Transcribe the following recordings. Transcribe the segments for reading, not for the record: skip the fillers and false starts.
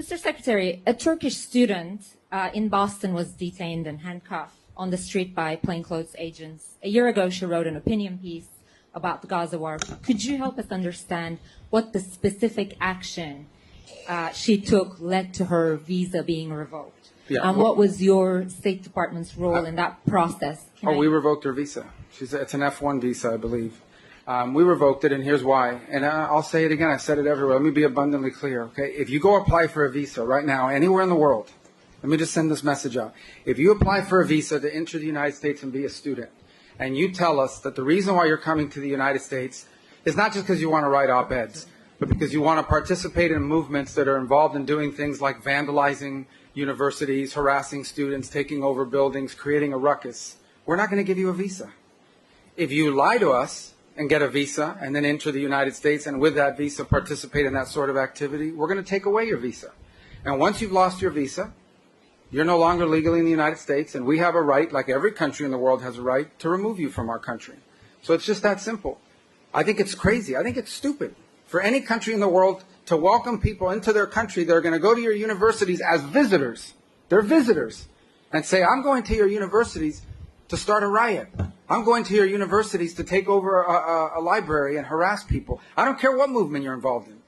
Mr. Secretary, a Turkish student in Boston was detained and handcuffed on the street by plainclothes agents. A year ago, she wrote an opinion piece about the Gaza war. Could you help us understand what the specific action she took led to her visa being revoked? Yeah. What was your State Department's role in that process? We revoked her visa. It's an F1 visa, I believe. We revoked it, and here's why. And I'll say it again. I said it everywhere. Let me be abundantly clear, okay? If you go apply for a visa right now, anywhere in the world, let me just send this message out. If you apply for a visa to enter the United States and be a student, and you tell us that the reason why you're coming to the United States is not just because you want to write op-eds, but because you want to participate in movements that are involved in doing things like vandalizing universities, harassing students, taking over buildings, creating a ruckus, we're not going to give you a visa. If you lie to us and get a visa and then enter the United States and with that visa participate in that sort of activity, we're going to take away your visa. And once you've lost your visa, you're no longer legally in the United States, and we have a right, like every country in the world has a right, to remove you from our country. So it's just that simple. I think it's crazy. I think it's stupid for any country in the world to welcome people into their country that are going to go to your universities as visitors. They're visitors. And say, I'm going to your universities to start a riot. I'm going to your universities to take over a library and harass people. I don't care what movement you're involved in.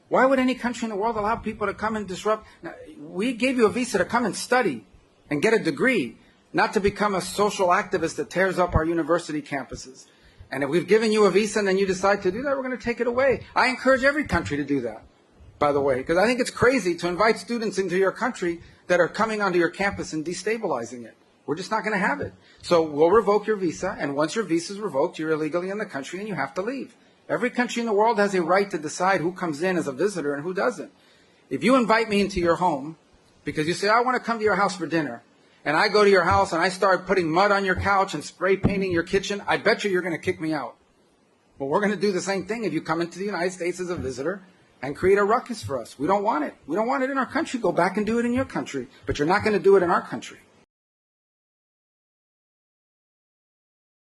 Why would any country in the world allow people to come and disrupt? Now, we gave you a visa to come and study and get a degree, not to become a social activist that tears up our university campuses. And if we've given you a visa and then you decide to do that, we're going to take it away. I encourage every country to do that, by the way, because I think it's crazy to invite students into your country that are coming onto your campus and destabilizing it. We're just not going to have it. So we'll revoke your visa, and once your visa is revoked, you're illegally in the country and you have to leave. Every country in the world has a right to decide who comes in as a visitor and who doesn't. If you invite me into your home because you say, I want to come to your house for dinner, and I go to your house and I start putting mud on your couch and spray painting your kitchen, I bet you're going to kick me out. But we're going to do the same thing if you come into the United States as a visitor and create a ruckus for us. We don't want it. We don't want it in our country. Go back and do it in your country. But you're not going to do it in our country.